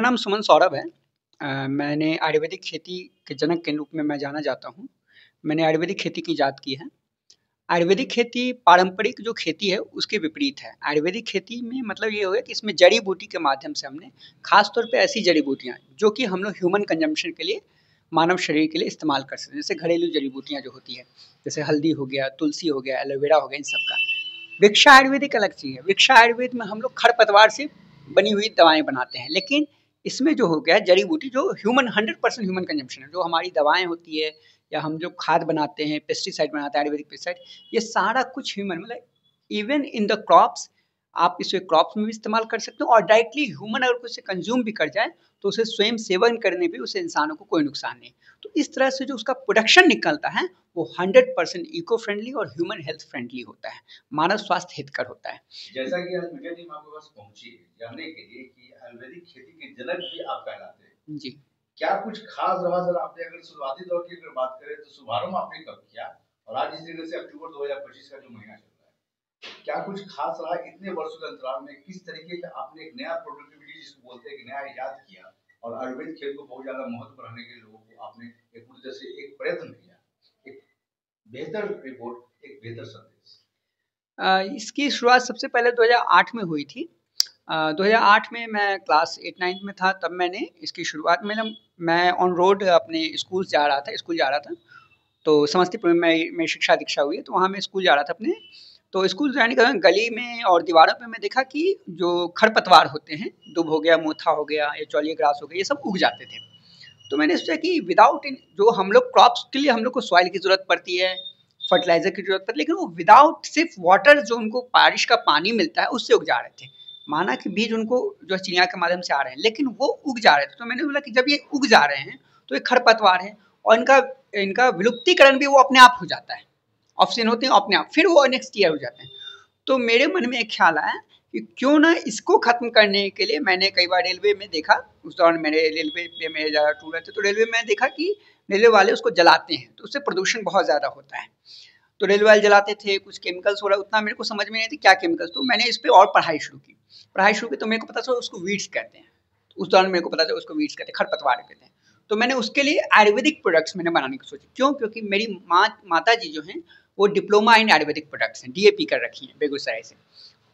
नाम सुमन सौरभ है। मैंने आयुर्वेदिक खेती के जनक के रूप में मैं जाना जाता हूँ। मैंने आयुर्वेदिक खेती की इजाद की है। आयुर्वेदिक खेती पारंपरिक जो खेती है उसके विपरीत है। आयुर्वेदिक खेती में मतलब ये हो गया कि इसमें जड़ी-बूटी के माध्यम से हमने ख़ास तौर पे ऐसी जड़ी-बूटियाँ जो कि हम लोग ह्यूमन कंजम्पशन के लिए मानव शरीर के लिए इस्तेमाल कर सकते हैं। जैसे घरेलू जड़ी-बूटियाँ जो होती हैं, जैसे हल्दी हो गया, तुलसी हो गया, एलोवेरा हो गया, इन सब का। वृक्षा आयुर्वेदिक अलग चीज़ है। वृक्षा आयुर्वेद में हम लोग खरपतवार से बनी हुई दवाएँ बनाते हैं, लेकिन इसमें जो हो गया जड़ी-बूटी जो ह्यूमन 100% ह्यूमन कंजम्पशन है, जो हमारी दवाएँ होती है या हम जो खाद बनाते हैं, पेस्टिसाइड बनाते हैं, आयुर्वेदिक पेस्टिसाइड, ये सारा कुछ ह्यूमन मतलब इवन इन द क्रॉप्स आप इसे क्रॉप्स में भी इस्तेमाल कर सकते हो और डायरेक्टली ह्यूमन अगर उसे कंज्यूम भी कर जाए, तो उसे स्वयं सेवन करने पे उसे इंसानों को कोई नुकसान नहीं। तो इस तरह से जो उसका प्रोडक्शन निकलता है, वो 100% इको फ्रेंडली और ह्यूमन हेल्थ फ्रेंडली होता है, मानव स्वास्थ्य हितकर होता है। जैसा कि आज मीडिया टीम आपके पास पहुंची है जानने के लिए कि आयुर्वेदिक खेती के जनक भी आप कहलाते हैं। जी। क्या कुछ खास रहा सर? आपने अगर शुरुआती दौर की अगर बात करें तो शुभारंभ आपने कब किया और आज इस जगह से अक्टूबर 2025 का जो महीना चल रहा है, क्या कुछ खास रहा? इतने वर्षों के अंतराल में किस तरीके का आपने एक नया प्रोडक्टिविटी जिसको बोलते हैं कि नया इजाद किया और आयुर्वेद खेल को बहुत ज्यादा महत्व बढ़ाने के लिए लोगों को आपने एक पूरी तरह से एक प्रयत्न किया, एक बेहतर रिपोर्ट, एक बेहतर संदेश। इसकी शुरुआत सबसे पहले 2008 में हुई थी। 2008 में मैं क्लास 8-9 में था, तब मैंने इसकी शुरुआत में मैं ऑन रोड अपने स्कूल जा रहा था। तो समस्तीपुर में मेरी शिक्षा दीक्षा हुई है, तो वहाँ मैं स्कूल जा रहा था अपने। तो स्कूल जाने के दौरान गली में और दीवारों पे मैं देखा कि जो खरपतवार होते हैं, दुब हो गया, मोथा हो गया, या जॉली ग्रास हो गया, ये सब उग जाते थे। तो मैंने सोचा कि विदाउट इन जो हम लोग क्रॉप्स के लिए हम लोग को सॉइल की ज़रूरत पड़ती है, फर्टिलाइज़र की ज़रूरत पड़ती है, लेकिन वो विदाउट सिर्फ वाटर जो उनको बारिश का पानी मिलता है उससे उग जा रहे थे। माना कि बीज उनको जो चिड़िया के माध्यम से आ रहे हैं, लेकिन वो उग जा रहे थे। तो मैंने बोला कि जब ये उग जा रहे हैं तो ये खरपतवार है और इनका इनका विलुप्तीकरण भी वो अपने आप हो जाता है। ऑप्शन होते हैं अपने आप, फिर वो नेक्स्ट ईयर हो जाते हैं। तो मेरे मन में एक ख्याल आया कि क्यों ना इसको ख़त्म करने के लिए मैंने कई बार रेलवे में देखा, उस दौरान मेरे रेलवे पे मेरे ज़्यादा टूर रहते, तो रेलवे में देखा कि रेलवे वाले उसको जलाते हैं, तो उससे प्रदूषण बहुत ज़्यादा होता है। तो रेलवे वाले जलाते थे, कुछ केमिकल्स हो रहा, उतना मेरे को समझ में नहीं आती क्या केमिकल्स, तो मैंने इस पे और पढ़ाई शुरू की। तो मेरे को पता चला उसको वीड्स कहते हैं। उस दौरान मेरे को पता चला उसको वीड्स कहते हैं, खरपतवार कहते हैं। तो मैंने उसके लिए आयुर्वेदिक प्रोडक्ट्स मैंने बनाने की सोची। क्यों? क्योंकि मेरी माताजी जो हैं, वो डिप्लोमा इन आयुर्वेदिक प्रोडक्ट्स हैं, डीएपी कर रखी हैं बेगूसराय से।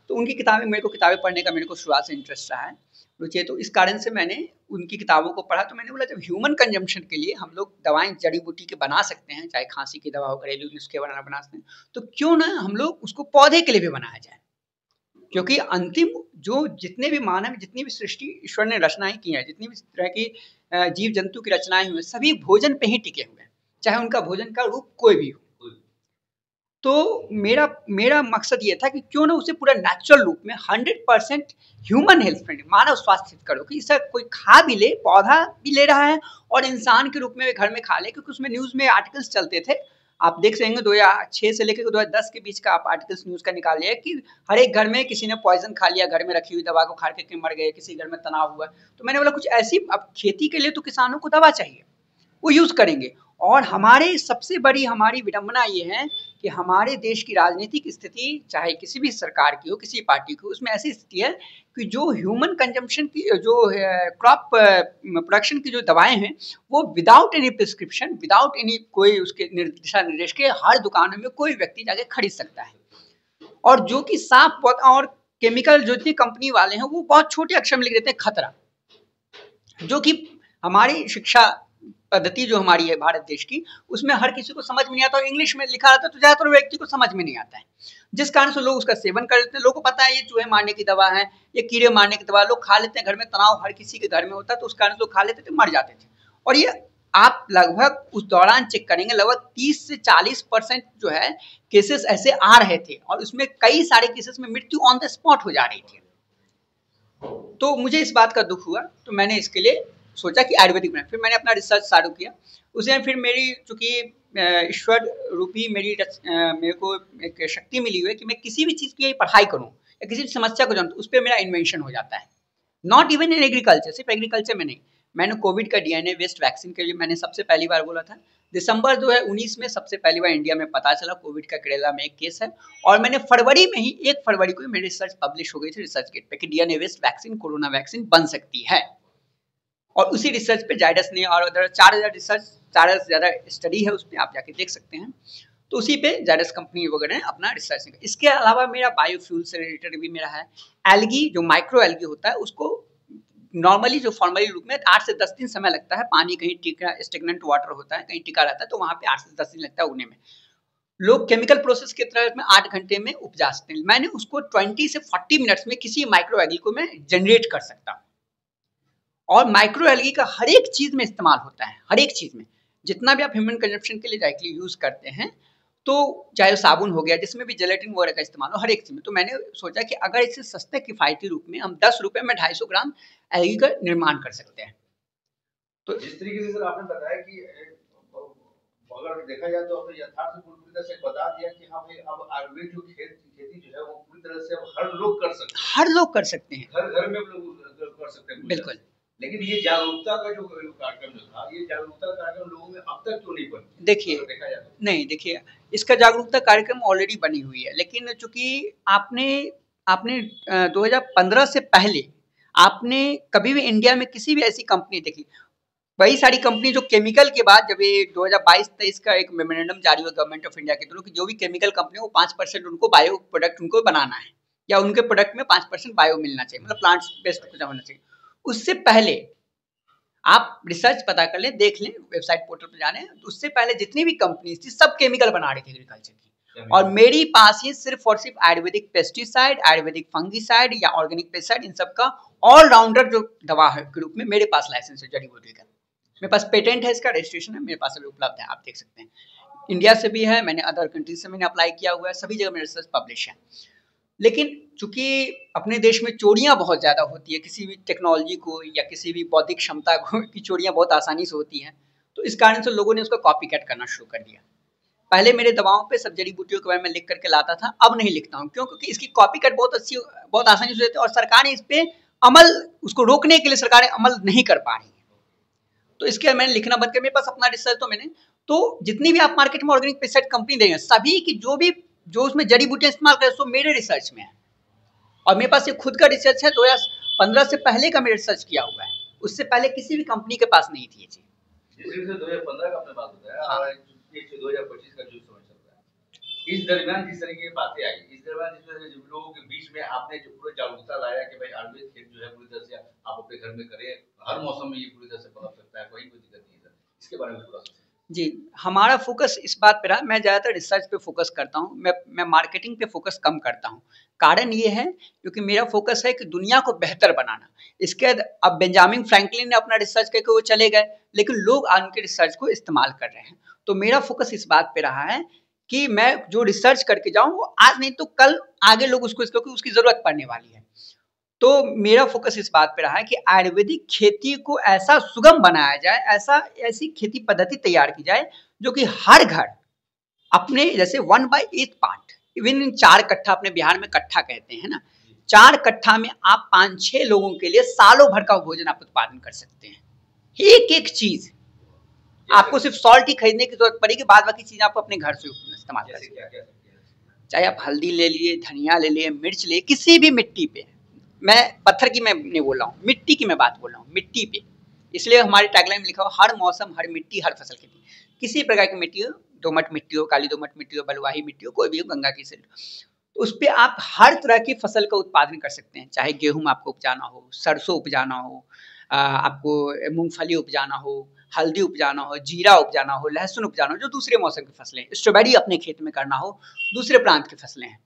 तो उनकी किताबें मेरे को किताबें पढ़ने का मेरे को शुरुआत से इंटरेस्ट रहा है, रुचि है, तो इस कारण से मैंने उनकी किताबों को पढ़ा। तो मैंने बोला जब ह्यूमन कंजम्पशन के लिए हम लोग दवाएँ जड़ी-बूटी के बना सकते हैं, चाहे खाँसी की दवा हो, घरेलू नुस्खे बना सकते हैं, तो क्यों ना हम लोग उसको पौधे के लिए भी बनाया जाए। क्योंकि अंतिम जो जितने भी मानव जितनी भी सृष्टि ईश्वर ने रचनाएँ की हैं, जितनी भी तरह की जीव-जंतु की रचनाएँ हुई हैं, सभी भोजन पे ही टिके हुए हैं, चाहे उनका भोजन का रूप कोई भी हो। तो मेरा मेरा मकसद ये था कि क्यों ना उसे पूरा नेचुरल रूप में 100% ह्यूमन हेल्थ फ्रेंडली मानव स्वास्थ्य करो कि इसे कोई खा भी ले, पौधा भी ले रहा है और इंसान के रूप में घर में खा ले। क्योंकि उसमें न्यूज़ में आर्टिकल्स चलते थे, आप देख सकेंगे 2006 से लेकर 2010 के बीच का आप आर्टिकल्स न्यूज़ का निकालिए कि हर एक घर में किसी ने पॉइजन खा लिया, घर में रखी हुई दवा को खा के मर गए, किसी घर में तनाव हुआ। तो मैंने बोला कुछ ऐसी, अब खेती के लिए तो किसानों को दवा चाहिए, वो यूज़ करेंगे। और हमारे सबसे बड़ी हमारी विडंबना ये है कि हमारे देश की राजनीतिक स्थिति, चाहे किसी भी सरकार की हो, किसी पार्टी की हो, उसमें ऐसी स्थिति है कि जो ह्यूमन कंजम्पशन की जो क्रॉप प्रोडक्शन की जो दवाएँ हैं, वो without any prescription, without any कोई उसके दिशा निर्देश के हर दुकानों में कोई व्यक्ति जाके खरीद सकता है। और जो कि साफ और केमिकल जो इतनी कंपनी वाले हैं, वो बहुत छोटे अक्षर में लिख देते हैं खतरा, जो कि हमारी शिक्षा पद्धति जो हमारी है भारत देश की, उसमें हर किसी को समझ में नहीं आता और इंग्लिश में लिखा रहता है, तो ज़्यादातर व्यक्ति को समझ में नहीं आता है, जिस कारण से लोग उसका सेवन कर लेते हैं। लोगों को पता है ये चूहे मारने की दवा है, ये कीड़े मारने की दवा, लोग खा लेते हैं। घर में तनाव हर किसी के घर में होता है, तो उस कारण से लोग खा लेते थे, मर जाते थे। और ये आप लगभग उस दौरान चेक करेंगे, लगभग 30 से 40% जो है केसेस ऐसे आ रहे थे और उसमें कई सारे केसेस में मृत्यु ऑन द स्पॉट हो जा रही थी। तो मुझे इस बात का दुख हुआ, तो मैंने इसके लिए सोचा कि आयुर्वेदिक बनाए। फिर मैंने अपना रिसर्च चालू किया। उसमें फिर मेरी चूँकि ईश्वर रूपी मेरे को एक शक्ति मिली हुई है कि मैं किसी भी चीज़ की पढ़ाई करूँ या किसी भी समस्या को जानूँ, उस पर मेरा इन्वेंशन हो जाता है। नॉट इवन इन एग्रीकल्चर, सिर्फ एग्रीकल्चर में नहीं। मैंने कोविड का डीएनए बेस्ड वैक्सीन के लिए मैंने सबसे पहली बार बोला था। दिसंबर 2019 में सबसे पहली बार इंडिया में पता चला कोविड का केरला में एक केस है, और मैंने फरवरी में ही 1 फरवरी को मेरी रिसर्च पब्लिश हो गई थी रिसर्च गेट पे कि DNA based vaccine corona vaccine बन सकती है। और उसी रिसर्च पे जायडस ने और 4000 रिसर्च 4000 से ज़्यादा स्टडी है, उस पर आप जाके देख सकते हैं। तो उसी पे जायडस कंपनी वगैरह ने अपना रिसर्च किया। इसके अलावा मेरा बायोफ्यूल से रिलेटेड भी मेरा है। एल्गी जो माइक्रो एल्गी होता है उसको नॉर्मली जो फॉर्मली रूप में 8 से 10 दिन समय लगता है, पानी कहीं टिका स्टेगनेंट वाटर होता है कहीं टिका रहता है, तो वहाँ पे 8 से 10 दिन लगता है उगने में। लोग केमिकल प्रोसेस के तरह में 8 घंटे में उपजा सकते हैं, मैंने उसको 20 से 40 मिनट्स में किसी माइक्रो एल्गी को मैं जनरेट कर सकता हूँ। और माइक्रो एल्गी का हर एक चीज में इस्तेमाल होता है, हर एक चीज में, जितना भी आप ह्यूमन कंजप्शन के लिए डायरेक्टली यूज करते हैं, तो चाहे साबुन हो गया जिसमें भी जेलेटिन वगैरह का इस्तेमाल हो, हर एक चीज में। तो मैंने सोचा कि अगर इसे सस्ते किफायती रूप में हम 10 रुपए में 250 ग्राम एल्गी का निर्माण कर सकते हैं। तो जिस तरीके से सर आपने बताया कि अगर देखा जाए तो आपने यथार्थ पूरी तरह से बता दिया कि हाँ भाई अब आयुर्वेद जो खेती जो है वो पूरी तरह से अब हर लोग कर सकते हैं, हर लोग कर सकते हैं, घर घर में लोग कर सकते हैं बिल्कुल। लेकिन ये जागरूकता का जो कार्यक्रम जो था, ये जागरूकता कार्यक्रम लोगों में अब तक क्यों नहीं बन? देखिए देखा जाए नहीं, देखिए इसका जागरूकता कार्यक्रम ऑलरेडी बनी हुई है, लेकिन चूंकि आपने आपने 2015 से पहले आपने कभी भी इंडिया में किसी भी ऐसी कंपनी देखी, वही सारी कंपनी जो केमिकल के बाद जब ये 2022-23 का एक मेमोरेंडम जारी हुआ गवर्नमेंट ऑफ इंडिया के थ्रू कि जो भी केमिकल कंपनी हो 5% उनको बायो प्रोडक्ट उनको बनाना है, या उनके प्रोडक्ट में 5% बायो मिलना चाहिए, मतलब प्लांट्स बेस्ड कुछ होना चाहिए। उससे पहले आप रिसर्च पता कर लें, देख लें, वेबसाइट पोर्टल पर जाने, तो उससे पहले जितनी भी कंपनी थी सब केमिकल बना रही थी एग्रीकल्चर की, और मेरी पास ही सिर्फ और सिर्फ आयुर्वेदिक पेस्टिसाइड, आयुर्वेदिक फंगिसाइड या ऑर्गेनिक पेस्टिसाइड, इन सब का ऑलराउंडर जो दवा है के रूप में मेरे पास लाइसेंस है जड़ी बूटी का। मेरे पास पेटेंट है, इसका रजिस्ट्रेशन है, मेरे पास अभी उपलब्ध है, आप देख सकते हैं। इंडिया से भी है, मैंने अदर कंट्रीज से मैंने अप्लाई किया हुआ है, सभी जगह मेरे रिसर्च पब्लिश है। लेकिन चूंकि अपने देश में चोरियां बहुत ज़्यादा होती है, किसी भी टेक्नोलॉजी को या किसी भी बौद्धिक क्षमता को की चोरियां बहुत आसानी से होती हैं, तो इस कारण से लोगों ने उसका कॉपी कैट करना शुरू कर दिया। पहले मेरे दवाओं पे सब जड़ी बूटियों के बारे में लिख करके लाता था, अब नहीं लिखता हूँ, क्यों? क्योंकि इसकी कॉपी कैट बहुत आसानी से होती है, और सरकार इस पे अमल, उसको रोकने के लिए सरकारें अमल नहीं कर पा रही है। तो इसके मैंने लिखना बंद कर, मेरे पास अपना रिसर्च तो मैंने, तो जितनी भी आप मार्केट में ऑर्गेनिक पेस्टिसाइड कंपनी देंगे, सभी की जो उसमें जड़ी बूटियां इस्तेमाल करें सो मेरे रिसर्च में है, और मेरे पास ये खुद का रिसर्च है, 2015 से पहले का मैंने रिसर्च किया हुआ है, उससे पहले किसी भी कंपनी के पास नहीं थी ये चीज। जिस 2015 का आपने बात बताया, हाँ। और 2025 का जो समय चल रहा है, इस दरमियान जिस तरह की बातें आई, इस दरमियान जिस तरह से लोगों के बीच में आपने जो पूरा जागरूकता लाया कि भाई आयुर्वेद खेत जो है पूरी तरह से आप अपने घर में करें, हर मौसम में ये पूरी तरह से पनप सकता है, कोई दिक्कत नहीं है, इसके बारे में थोड़ा सा। जी, हमारा फोकस इस बात पे रहा, मैं ज़्यादातर रिसर्च पे फोकस करता हूँ, मैं मार्केटिंग पे फोकस कम करता हूँ। कारण ये है क्योंकि मेरा फोकस है कि दुनिया को बेहतर बनाना। इसके बाद अब बेंजामिन फ्रैंकलिन ने अपना रिसर्च करके वो चले गए, लेकिन लोग आज उनके रिसर्च को इस्तेमाल कर रहे हैं। तो मेरा फोकस इस बात पे रहा है कि मैं जो रिसर्च करके जाऊँ वो आज नहीं तो कल आगे लोग उसको, क्योंकि उसकी ज़रूरत पड़ने वाली है। तो मेरा फोकस इस बात पे रहा है कि आयुर्वेदिक खेती को ऐसा सुगम बनाया जाए, ऐसी खेती पद्धति तैयार की जाए जो कि हर घर अपने, जैसे 1/8 पार्ट, इवन 4 कट्ठा, अपने बिहार में कट्ठा कहते हैं ना, 4 कट्ठा में आप 5-6 लोगों के लिए सालों भर का भोजन आप उत्पादन कर सकते हैं। एक एक चीज आपको सिर्फ सॉल्ट ही खरीदने की जरूरत पड़ेगी, बाद बाकी चीज आप अपने घर से इस्तेमाल कर सकते हैं। चाहे आप हल्दी ले लिए, धनिया ले लिए, मिर्च ले, किसी भी मिट्टी पे, मैं पत्थर की मैं नहीं बोल रहा हूँ, मिट्टी की मैं बात बोल रहा हूँ, मिट्टी पे। इसलिए हमारे टैगलाइन में लिखा हो हर मौसम, हर मिट्टी, हर फसल खेती। किसी प्रकार की मिट्टी हो, दोमट मिट्टी हो, काली दोमट मिट्टी हो, बलुआही मिट्टी हो, कोई भी हो, गंगा की सिल्ट, तो उस पर आप हर तरह की फसल का उत्पादन कर सकते हैं। चाहे गेहूं आपको उपजाना हो, सरसों उपजाना हो, आपको मूंगफली उपजाना हो, हल्दी उपजाना हो, जीरा उपजाना हो, लहसुन उपजाना हो, जो दूसरे मौसम की फसलें, स्ट्रॉबेरी अपने खेत में करना हो, दूसरे प्रांत की फसलें हैं,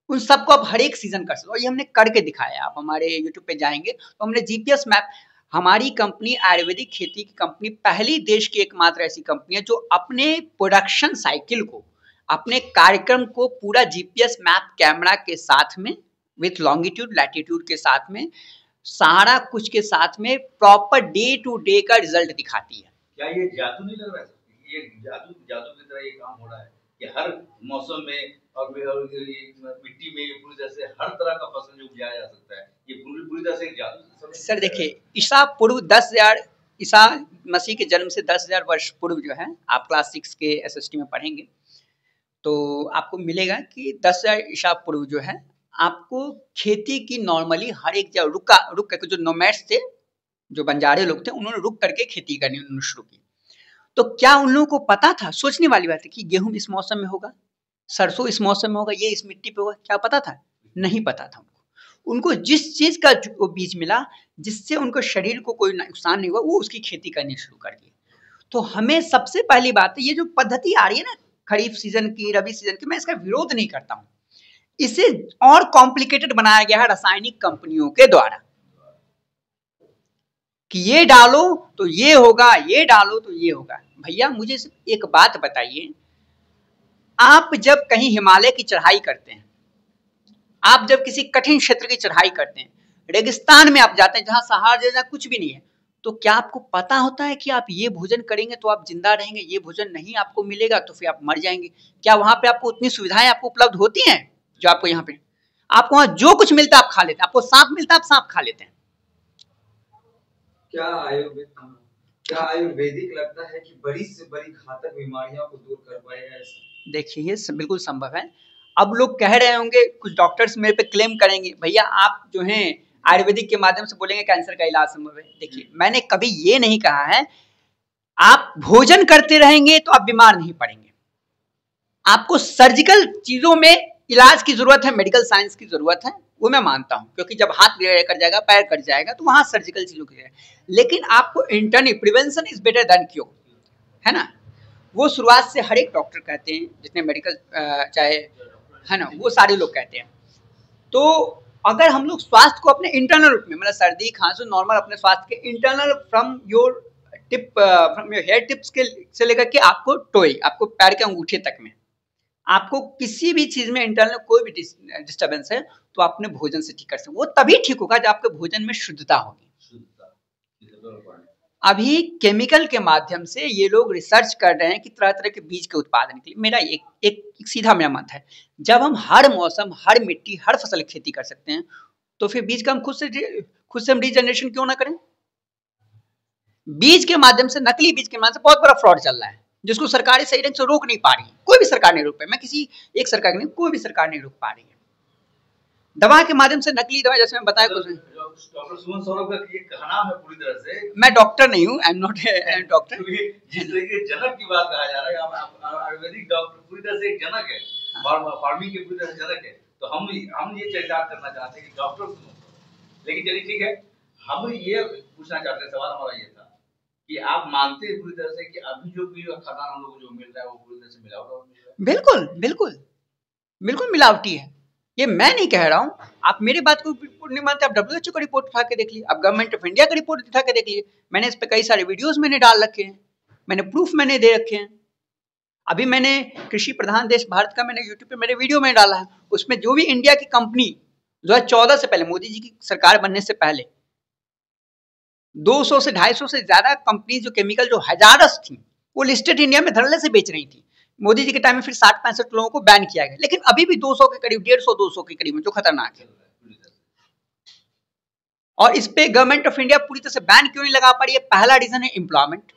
उन सबको आप हर एक सीजन कर सकते हो। और ये हमने करके दिखाया। आप हमारे यूट्यूब पे जाएंगे तो हमने जीपीएस मैप, हमारी कंपनी आयुर्वेदिक खेती की कंपनी पहली देश की एकमात्र ऐसी कंपनी है जो अपने प्रोडक्शन साइकिल को, अपने कार्यक्रम को पूरा जीपीएस मैप कैमरा के साथ में, विथ लॉन्गिट्यूड लैटिट्यूड के साथ में, सारा कुछ के साथ में प्रॉपर डे टू डे का रिजल्ट दिखाती है। क्या ये जादू नहीं लग रहा है? ये जादू की तरह ये काम हो रहा है कि हर मौसम में और मिट्टी में पूरी तरह से हर तरह का फसल जो उपजाया जा सकता है, ये पूरी तरह से जादू। सर देखिए, ईसा पूर्व 10,000, ईसा मसीह के जन्म से 10,000 वर्ष पूर्व जो है, आप क्लास 6 के एसएसटी में पढ़ेंगे तो आपको मिलेगा कि 10,000 ईसा पूर्व जो है, आपको खेती की नॉर्मली हर एक जगह रुक करके जो नोमैड्स थे, जो बंजारे लोग थे उन्होंने रुक करके खेती करनी उन्होंने शुरू की। तो क्या उन लोगों को पता था, सोचने वाली बात है, कि गेहूं इस मौसम में होगा, सरसों इस मौसम में होगा, ये इस मिट्टी पे होगा, क्या पता था? नहीं पता था उनको। उनको जिस चीज का वो बीज मिला, जिससे उनको शरीर को कोई नुकसान नहीं हुआ, वो उसकी खेती करनी शुरू कर दी। तो हमें सबसे पहली बात है, ये जो पद्धति आ रही है ना खरीफ सीजन की, रबी सीजन की, मैं इसका विरोध नहीं करता हूँ। इसे और कॉम्प्लिकेटेड बनाया गया है रासायनिक कंपनियों के द्वारा, कि ये डालो तो ये होगा, ये डालो तो ये होगा। भैया मुझे सिर्फ एक बात बताइए, आप जब कहीं हिमालय की चढ़ाई करते हैं, आप जब किसी कठिन क्षेत्र की चढ़ाई करते हैं, रेगिस्तान में आप जाते हैं जहां सहारा जैसा कुछ भी नहीं है, तो क्या आपको पता होता है कि आप ये भोजन करेंगे तो आप जिंदा रहेंगे, ये भोजन नहीं आपको मिलेगा तो फिर आप मर जाएंगे? क्या वहां पे आपको उतनी सुविधाएं आपको उपलब्ध होती हैं जो आपको यहाँ पे? आपको वहां जो कुछ मिलता है आप खा लेते हैं, आपको सांप मिलता है आप सांप खा लेते हैं। क्या आयुर्वेदिक लगता है कि बड़ी से बड़ी घातक बीमारियों को दूर कर पाएगा? देखिए ये बिल्कुल संभव है। अब लोग कह रहे होंगे, कुछ डॉक्टर्स मेरे पे क्लेम करेंगे, भैया आप जो हैं आयुर्वेदिक के माध्यम से बोलेंगे कैंसर का इलाज संभव है। देखिए मैंने कभी ये नहीं कहा है, आप भोजन करते रहेंगे तो आप बीमार नहीं पड़ेंगे। आपको सर्जिकल चीजों में इलाज की जरूरत है, मेडिकल साइंस की जरूरत है, वो मैं मानता हूं, क्योंकि जब हाथ कट जाएगा, पैर कट जाएगा, तो वहां सर्जिकल चीजों की है। लेकिन आपको internally prevention is better than cure, है ना? वो शुरुआत से हर एक डॉक्टर कहते हैं, जितने मेडिकल चाहे, है ना, वो सारे लोग कहते हैं। तो अगर हम लोग स्वास्थ्य को अपने इंटरनल रूप में, मतलब सर्दी खांसी नॉर्मल, अपने स्वास्थ्य के internal from your tip, from your hair tips के से लेकर के आपको टोई, आपको पैर के अंगूठे तक में, आपको किसी भी चीज में इंटरनल कोई भी डिस्टर्बेंस है तो आप अपने भोजन से ठीक कर सकते। वो तभी ठीक होगा जब आपके भोजन में शुद्धता होगी। अभी केमिकल के माध्यम से ये लोग रिसर्च कर रहे हैं कि तरह तरह के बीज के उत्पादन के लिए। मेरा एक सीधा मेरा मत है, जब हम हर मौसम, हर मिट्टी, हर फसल की खेती कर सकते हैं, तो फिर बीज का हम खुद से हम रीजनरेशन क्यों ना करें? बीज के माध्यम से, नकली बीज के माध्यम से बहुत बड़ा फ्रॉड चल रहा है, जिसको सरकारें सही ढंग से रोक नहीं पा रही है। कोई भी सरकार नहीं रोक पाई, मैं किसी एक सरकार नहीं, कोई भी सरकार नहीं रोक पा रही है। दवा के माध्यम से, नकली दवा, जैसे मैं बताया कुछ, डॉक्टर सुमन सौरभ का ये कहना है पूरी तरह से, मैं डॉक्टर नहीं हूँ, I am not a doctor. जिस तरीके जनक की बात कहा जा रहा है, आयुर्वेदिक डॉक्टर पूरी तरह से एक जनक है, फार्मिंग के पूरी तरह से जनक है। तो हम ये चर्चा करना चाहते हैं कि डॉक्टर सुमन सौरभ, लेकिन चलिए ठीक है, हम ये पूछना चाहते हैं, सवाल हमारा ये था कि आप मानते हैं पूरी तरह से कि अभी जो भी खाना हम लोग जो मिल रहा है वो पूरी तरह से मिलावट मिल रहा है? बिल्कुल बिल्कुल बिल्कुल मिलावटी है, ये मैं नहीं कह रहा हूँ। आप मेरी बात को रिपोर्ट नहीं मानते, आप WHO का रिपोर्ट उठा के देख लीजिए, आप गवर्नमेंट ऑफ इंडिया का रिपोर्ट उठा के देख लीजिए। मैंने इस पे कई सारे वीडियोस मैंने डाल रखे हैं, मैंने प्रूफ मैंने दे रखे हैं। अभी मैंने कृषि प्रधान देश भारत का मैंने यूट्यूब पे मेरे वीडियो में डाला है, उसमें जो भी इंडिया की कंपनी 2014 से पहले, मोदी जी की सरकार बनने से पहले 200 से 250 से ज्यादा कंपनी जो केमिकल जो हजारस थी, वो लिस्टेड इंडिया में धड़ल्ले से बेच रही थी। मोदी जी के टाइम में फिर 60-65 लोगों को बैन किया गया, लेकिन अभी भी 200 के करीब, 150-200 के करीब, जो खतरनाक है। और इस पे गवर्नमेंट ऑफ इंडिया पूरी तरह से बैन क्यों नहीं लगा पा रही है? पहला रीजन है एम्प्लॉयमेंट,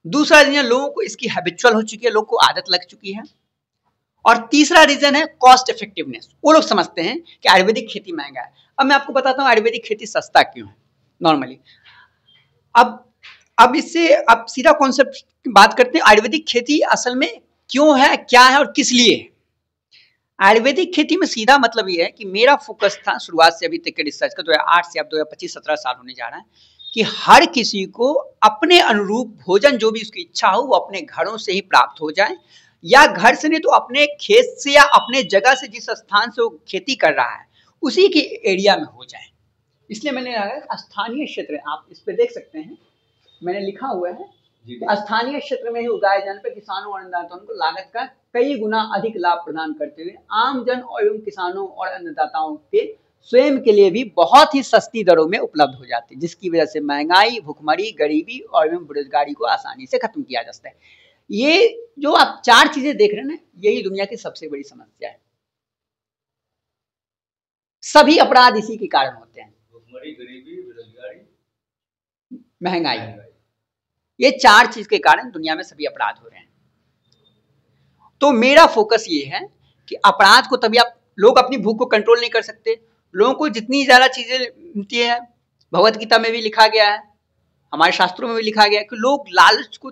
दूसरा रीजन लोगों को इसकी हैबिचुअल हो चुकी है, लोगों को आदत लग चुकी है, और तीसरा रीजन है कॉस्ट इफेक्टिवनेस। वो लोग समझते हैं कि आयुर्वेदिक खेती महंगा है। अब मैं आपको बताता हूँ आयुर्वेदिक खेती सस्ता क्यों है नॉर्मली। अब इससे आप सीधा कॉन्सेप्ट की बात करते हैं, आयुर्वेदिक खेती असल में क्यों है, क्या है और किस लिए है। आयुर्वेदिक खेती में सीधा मतलब ये है कि मेरा फोकस था शुरुआत से अभी तक के रिसर्च का, 2008 से अब 2025-17 साल होने जा रहा है, कि हर किसी को अपने अनुरूप भोजन जो भी उसकी इच्छा हो वो अपने घरों से ही प्राप्त हो जाए, या घर से नहीं तो अपने खेत से या अपने जगह से, जिस स्थान से वो खेती कर रहा है उसी के एरिया में हो जाए। इसलिए मैंने स्थानीय क्षेत्र, आप इस पे देख सकते हैं मैंने लिखा हुआ है, स्थानीय क्षेत्र में ही उगाए जाने पर किसानों और अन्नदाताओं को लागत का कई गुना अधिक लाभ प्रदान करते हुए आम जन एवं किसानों और अन्नदाताओं के स्वयं के लिए भी बहुत ही सस्ती दरों में उपलब्ध हो जाती है, जिसकी वजह से महंगाई, भुखमरी, गरीबी और एवं बेरोजगारी को आसानी से खत्म किया जा सकता है। ये जो आप 4 चीजें देख रहे हैं ना, यही दुनिया की सबसे बड़ी समस्या है। सभी अपराध इसी के कारण होते हैं, भुखमरी, गरीबी, बेरोजगारी, महंगाई। ये 4 चीज के कारण दुनिया में सभी अपराध हो रहे हैं। तो मेरा फोकस ये है कि अपराध को, तभी आप लोग अपनी भूख को कंट्रोल नहीं कर सकते, लोगों को जितनी ज्यादा चीजें मिलती है, भगवत गीता में भी लिखा गया है, हमारे शास्त्रों में भी लिखा गया है कि लोग लालच को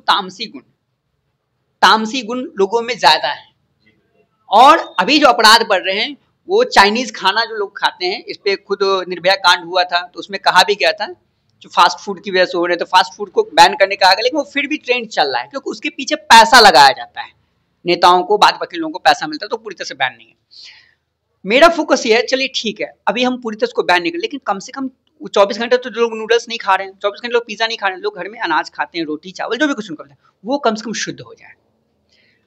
तामसी गुण लोगों में ज्यादा है। और अभी जो अपराध बढ़ रहे हैं वो चाइनीज खाना जो लोग खाते हैं, इस पे खुद निर्भया कांड हुआ था तो उसमें कहा भी गया था जो फास्ट फूड की वजह से हो रहे, तो फास्ट फूड को बैन करने का, लेकिन वो फिर भी ट्रेंड चल रहा है क्योंकि उसके पीछे पैसा लगाया जाता है, नेताओं को, बाद बाकी लोगों को पैसा मिलता है, तो पूरी तरह से बैन नहीं है। मेरा फोकस ये है, चलिए ठीक है अभी हम पूरी तरह से बैन नहीं कर, लेकिन कम से कम 24 घंटे तो लोग नूडल्स नहीं खा रहे हैं, 24 घंटे लोग पिज्जा नहीं खा रहे हैं, लोग घर में अनाज खाते हैं, रोटी चावल जो भी कुछ उनको, वो कम से कम शुद्ध हो जाए।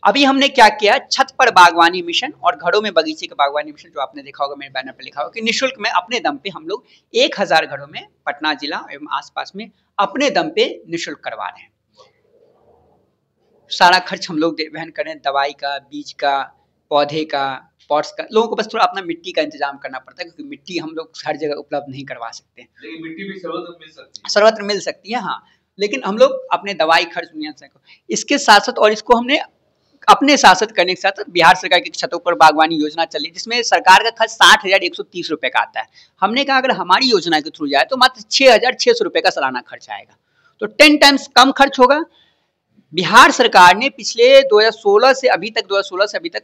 अभी हमने क्या किया, छत पर बागवानी मिशन और घरों में बगीचे का बागवानी मिशन, जो आपने देखा होगा मेरे बैनर पर लिखा होगा कि निःशुल्क में अपने दम पे हम लोग 1000 घरों में पटना जिला एवं आसपास में अपने दम पे निःशुल्क करवा रहे हैं। सारा खर्च हम लोग वहन करें, दवाई का, बीज का, पौधे का, पॉट्स का। लोगों को बस थोड़ा अपना मिट्टी का इंतजाम करना पड़ता है क्योंकि मिट्टी हम लोग हर जगह उपलब्ध नहीं करवा सकते, लेकिन मिट्टी भी सर्वत्र मिल सकती है, सर्वत्र मिल सकती है, हाँ, लेकिन हम लोग अपने दवाई खर्च दुनिया से। इसके साथ साथ, और इसको हमने अपने शासन करने के साथ बिहार सरकार की छतों पर बागवानी योजना चली जिसमें सरकार का खर्च 60,130 रुपए का आता है। हमने कहा अगर हमारी योजना के थ्रू जाए तो मात्र 6,600 रुपए का सालाना खर्च आएगा, तो 10 टाइम्स कम खर्च होगा। बिहार सरकार ने पिछले 2016 से अभी तक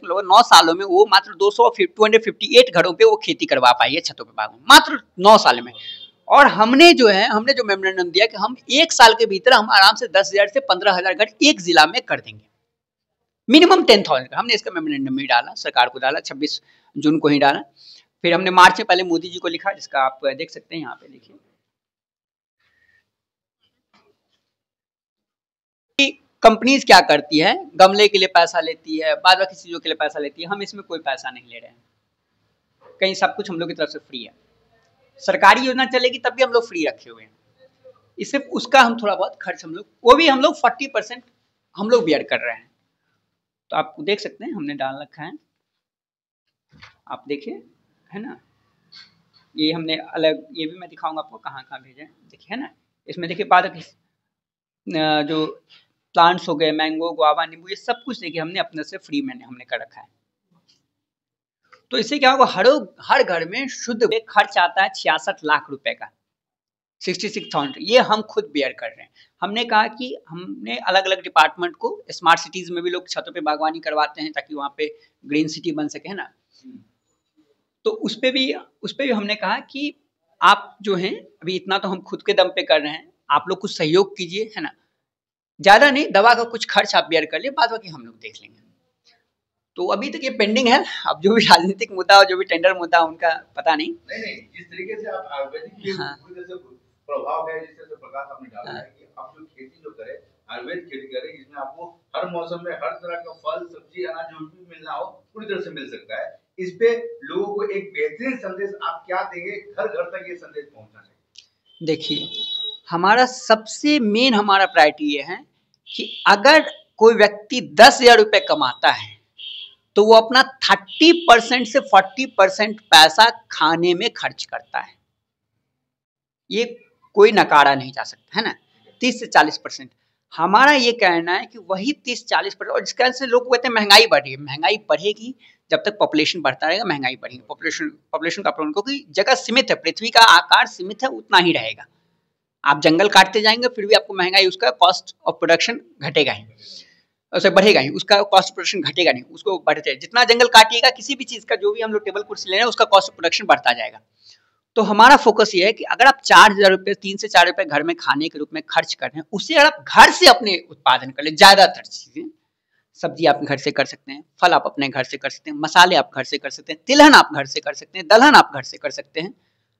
लगभग 9 सालों में वो मात्र 258 घरों पे वो खेती करवा पाई है छतों पे बागवानी, मात्र 9 साल में। और हमने जो मेमोरेंडम दिया कि हम 1 साल के भीतर हम आराम से 10,000 से 15,000 घर एक जिला में कर देंगे, मिनिमम 10,000 का। हमने इसका मेमोरेंडम ही डाला, सरकार को डाला, 26 जून को ही डाला। फिर हमने मार्च में पहले मोदी जी को लिखा, जिसका आप देख सकते हैं यहाँ पे, देखिए कंपनीज क्या करती है, गमले के लिए पैसा लेती है, बाद बाकी चीजों के लिए पैसा लेती है, हम इसमें कोई पैसा नहीं ले रहे हैं, कहीं सब कुछ हम लोग की तरफ से फ्री है। सरकारी योजना चलेगी तब भी हम लोग फ्री रखे हुए हैं, इससे उसका हम थोड़ा बहुत खर्च हम लोग, वो भी हम लोग 40% हम लोग बेयर कर रहे हैं। तो आप देख सकते हैं हमने डाल रखा है, आप देखिए, है ना, ये हमने अलग, ये भी मैं दिखाऊंगा आपको कहाँ कहाँ भेजे, देखिए, है ना, इसमें देखिए बाद जो प्लांट्स हो गए, मैंगो, गुआवा, नींबू, ये सब कुछ देखिए हमने अपने से फ्री में हमने कर रखा है। तो इससे क्या होगा, हर घर में शुद्ध खर्च आता है 66 लाख रुपए का, 66,000, ये हम खुद बेयर कर रहे हैं। हमने कहा कि हमने अलग अलग डिपार्टमेंट को, स्मार्ट सिटीज में भी लोग छतों पे बागवानी करवाते हैं ताकि वहाँ पे ग्रीन सिटी बन सके, है ना, तो उस पे भी हमने कहा कि आप जो हैं अभी इतना तो हम खुद के दम पे कर रहे हैं, आप लोग कुछ सहयोग कीजिए, है ना, ज्यादा नहीं, दवा का कुछ खर्च आप बेयर कर लिए, बाद बाकी हम लोग देख लेंगे। तो अभी तक ये पेंडिंग है, अब जो भी राजनीतिक मुद्दा और जो भी टेंडर मुद्दा उनका पता नहीं। जिस तरीके से आप आयुर्वेदिक प्रभाव है, जिस तरह से प्रकाश आपने डाला है कि आप जो खेती जो करें, आयुर्वेद खेती करें, जिसमें आपको हर मौसम में हर तरह का फल, सब्जी, अनाज जो भी मिलना हो पूरी तरह से मिल सकता है, इस पे लोगों को एक बेहतरीन संदेश आप क्या देंगे, घर घर तक ये संदेश पहुंचना चाहिए? देखिए, हमारा सबसे मेन हमारा प्रायोरिटी ये है कि अगर कोई व्यक्ति 10,000 रुपए कमाता है तो वो अपना 30% से 40% पैसा खाने में खर्च करता है, ये कोई नकारा नहीं जा सकता, है ना, 30 से 40%। हमारा ये कहना है कि वही 30-40%, और जिसके से लोग कहते हैं महंगाई बढ़ रही है, महंगाई बढ़ेगी जब तक पॉपुलेशन बढ़ता रहेगा, महंगाई बढ़ेगी, पॉपुलेशन का प्रॉब्लम, क्योंकि जगह सीमित है, पृथ्वी का आकार सीमित है, उतना ही रहेगा। आप जंगल काटते जाएंगे फिर भी आपको महंगाई, उसका कॉस्ट ऑफ प्रोडक्शन घटेगा ही, उसे बढ़ेगा ही, उसका कॉस्ट ऑफ प्रोडक्शन घटेगा नहीं, उसको बढ़ते, जितना जंगल काटिएगा किसी भी चीज का, जो भी हम लोग टेबल कुर्सी ले रहे हैं, उसका कॉस्ट ऑफ प्रोडक्शन बढ़ता जाएगा। तो हमारा फोकस ये है कि अगर आप 4,000 रुपये, 3 से 4 रुपये घर में खाने के रूप में खर्च कर रहे हैं, उससे अगर आप घर से अपने उत्पादन कर ले, ज्यादातर चीजें, सब्जी आप घर से कर सकते हैं, फल आप अपने घर से कर सकते हैं, मसाले आप घर से कर सकते हैं, तिलहन आप घर से कर सकते हैं, दलहन आप घर से कर सकते हैं।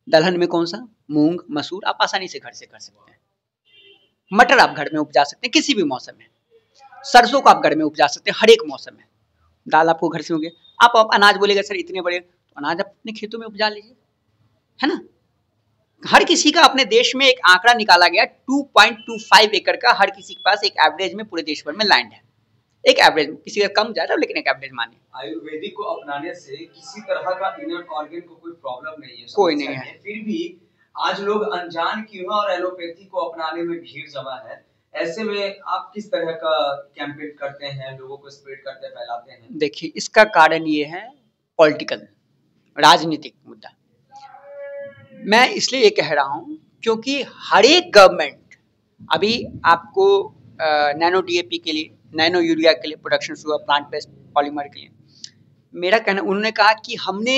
दलहन में कौन सा, मूंग, मसूर, आप आसानी से घर से कर सकते हैं। मटर आप घर में उपजा सकते हैं किसी भी मौसम में, सरसों को आप घर में उपजा सकते हैं हर एक मौसम में, दाल आपको घर से होगी। आप अनाज बोलेगा सर इतने बड़े, तो अनाज आप अपने खेतों में उपजा लीजिए, है ना। हर किसी का अपने देश में एक आंकड़ा निकाला गया, 2.25 एकड़ का हर किसी के पास एक एवरेज में पूरे देश भर में लैंड है, एक एवरेज, किसी का कम ज्यादा, लेकिन एक एवरेज मानिए। आयुर्वेदिक को अपनाने से किसी तरह का इनर ऑर्गन को कोई प्रॉब्लम नहीं है, कोई नहीं है, फिर भी आज लोग अनजान क्यों है और एलोपैथी को अपनाने में भीड़ जमा है। ऐसे में आप किस तरह का कैंपेन करते हैं, लोगों को स्प्रेड करते फैलाते हैं? देखिए, इसका कारण ये है पॉलिटिकल, राजनीतिक मुद्दा। मैं इसलिए ये कह रहा हूँ क्योंकि हर एक गवर्नमेंट अभी आपको नैनो डीएपी के लिए, नैनो यूरिया के लिए प्रोडक्शन शुरू, प्लांट बेस्ड पॉलीमर के लिए, मेरा कहना, उन्होंने कहा कि हमने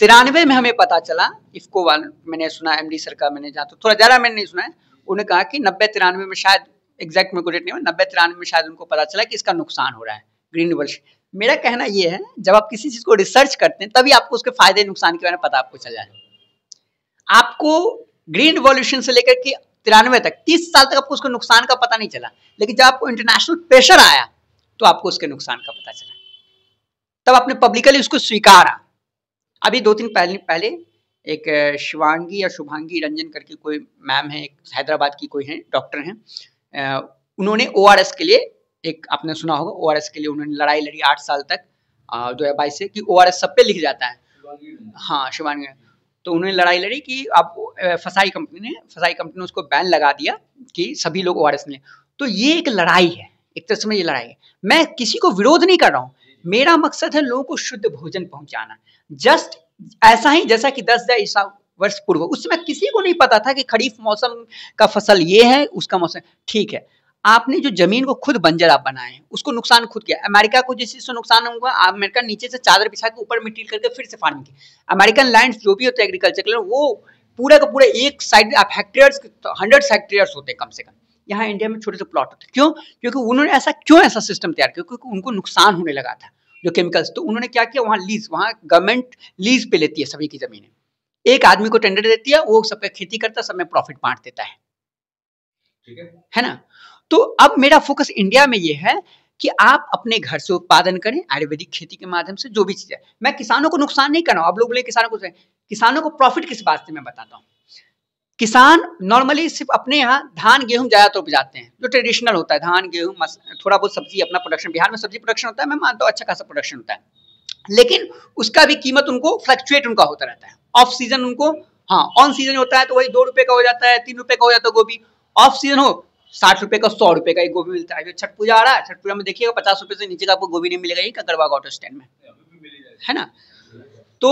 93 में हमें पता चला, इफको वाला मैंने सुना, एमडी सर का मैंने जहाँ, तो थोड़ा ज़्यादा मैंने नहीं सुना है, उन्होंने कहा कि 90-93 में शायद, एग्जैक्ट मेरे को डेट नहीं हुआ, 90-93 में शायद उनको पता चला कि इसका नुकसान हो रहा है ग्रीन रिवॉल्यूशन। मेरा कहना ये है, जब आप किसी चीज़ को रिसर्च करते हैं तभी आपको उसके फायदे नुकसान के बारे में पता आपको चल जाए। आपको ग्रीन रिवॉल्यूशन से लेकर के 93 तक 30 साल तक आपको उसके नुकसान का पता नहीं चला, लेकिन जब आपको इंटरनेशनल प्रेशर आया तो आपको उसके नुकसान का पता चला, तब आपने पब्लिकली उसको स्वीकारा। अभी 2-3 पहले एक शिवांगी या शुभांगी रंजन करके कोई मैम है, एक हैदराबाद की कोई है, डॉक्टर हैं, उन्होंने ओआरएस के लिए, एक आपने सुना होगा, ओआरएस के लिए उन्होंने लड़ाई लड़ी 8 साल तक 2022 से, कि ओआरएस सब पे लिख जाता है। हाँ, शिवांगी, तो उन्होंने लड़ाई लड़ी कि अब फसाई कंपनी ने उसको बैन लगा दिया कि सभी लोग ओआरएस लें। तो ये एक लड़ाई है, एक तरह से ये लड़ाई है। मैं किसी को विरोध नहीं कर रहा हूँ, मेरा मकसद है लोगों को शुद्ध भोजन पहुंचाना। जस्ट ऐसा ही जैसा कि 10,000 वर्ष पूर्व, उस समय किसी को नहीं पता था कि खरीफ मौसम का फसल ये है, उसका मौसम, ठीक है, आपने जो जमीन को खुद बंजर आप बनाए, उसको नुकसान खुद किया। अमेरिका को जिस चीज से नुकसान होगा, अमेरिका नीचे से चादर बिछा के ऊपर मिट्टी करके फिर से फार्मिंग की। अमेरिकन लैंड्स जो भी होते हैं एग्रीकल्चर के लिए, वो पूरा का पूरा एक साइड आप हेक्टेयर्स, 100 हेक्टेयर्स होते हैं कम से कम। यहाँ इंडिया में छोटे से प्लॉट होते हैं, क्यों? क्योंकि उन्होंने ऐसा सिस्टम तैयार किया, क्योंकि उनको नुकसान होने लगा था जो केमिकल्स। तो उन्होंने क्या किया, वहाँ गवर्नमेंट लीज पे लेती है सभी की जमीनें, एक आदमी को टेंडर देती है, वो सब पे खेती करता है, सब में प्रॉफिट बांट देता है, ठीक है ना। तो अब मेरा फोकस इंडिया में ये है कि आप अपने घर से उत्पादन करें, आयुर्वेदिक खेती के माध्यम से, जो भी चीज है। मैं किसानों को नुकसान नहीं कर रहा हूं। आप लोग बोले किसानों को प्रॉफिट किस बात से, मैं बताता हूँ। किसान नॉर्मली सिर्फ अपने यहाँ धान गेहूं ज्यादा उपजाते हैं, जो ट्रेडिशनल होता है, धान गेहूं, थोड़ा बहुत सब्जी, अपना प्रोडक्शन, बिहार में सब्जी प्रोडक्शन होता है, मैं मानता हूँ अच्छा खासा प्रोडक्शन होता है, लेकिन उसका भी कीमत उनको फ्लक्चुएट उनका होता रहता है। ऑफ सीजन उनको, हाँ, ऑन सीजन होता है तो वही 2 रुपए का हो जाता है, 3 रुपए का हो जाता है गोभी। ऑफ सीजन हो 60 रुपए का, 100 रुपए का एक गोभी मिलता है। जो छठ पूजा आ रहा है, छठ पूजा में देखिएगा 50 रुपए से नीचे का आपको गोभी नहीं मिलेगा, ये ककड़बाग ऑटो स्टैंड में, है ना। तो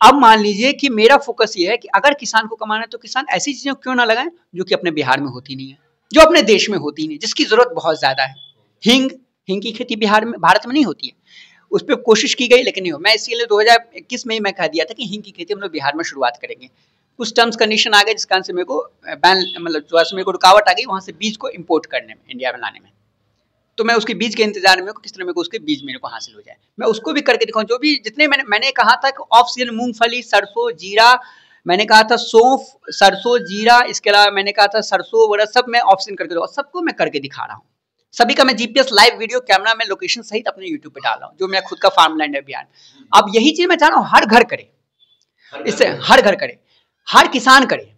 अब मान लीजिए कि मेरा फोकस ये है कि अगर किसान को कमाना है तो किसान ऐसी चीजें क्यों ना लगाएं जो कि अपने बिहार में होती नहीं है, जो अपने देश में होती नहीं, जिसकी जरूरत बहुत ज्यादा है। हिंग की खेती भारत में नहीं होती है, उस पर कोशिश की गई लेकिन नहीं हो। मैं इसीलिए 2021 में ही मैं कह दिया था कि हिंग की खेती हम लोग बिहार में शुरुआत करेंगे। कुछ टर्म्स कंडीशन आ गए जिस कारण से मेरे को बैन, मतलब जो मेरे को रुकावट आ गई वहां से बीज को इम्पोर्ट करने में, इंडिया में लाने में। तो मैं उसके बीज के इंतजार में, किस तरह मेरे को उसके बीज मेरे को हासिल हो जाए, मैं उसको भी करके दिखाऊं। जो भी जितने मैंने कहा था कि ऑफ सीजन मूंगफली, सरसों, जीरा, मैंने कहा था सौंफ, सरसों, जीरा, इसके अलावा मैंने कहा था सरसों वगैरह, सब मैं ऑफ सीजन करके दूंगा, सबको मैं करके दिखा रहा हूँ। सभी का मैं जीपीएस लाइव वीडियो कैमरा में लोकेशन सहित अपने यूट्यूब पे डाल रहा हूँ, जो मेरा खुद का फार्मलैंड है बिहार। अब यही चीज मैं चाह रहा हूँ हर घर करे, इससे हर घर करे, हर किसान करे।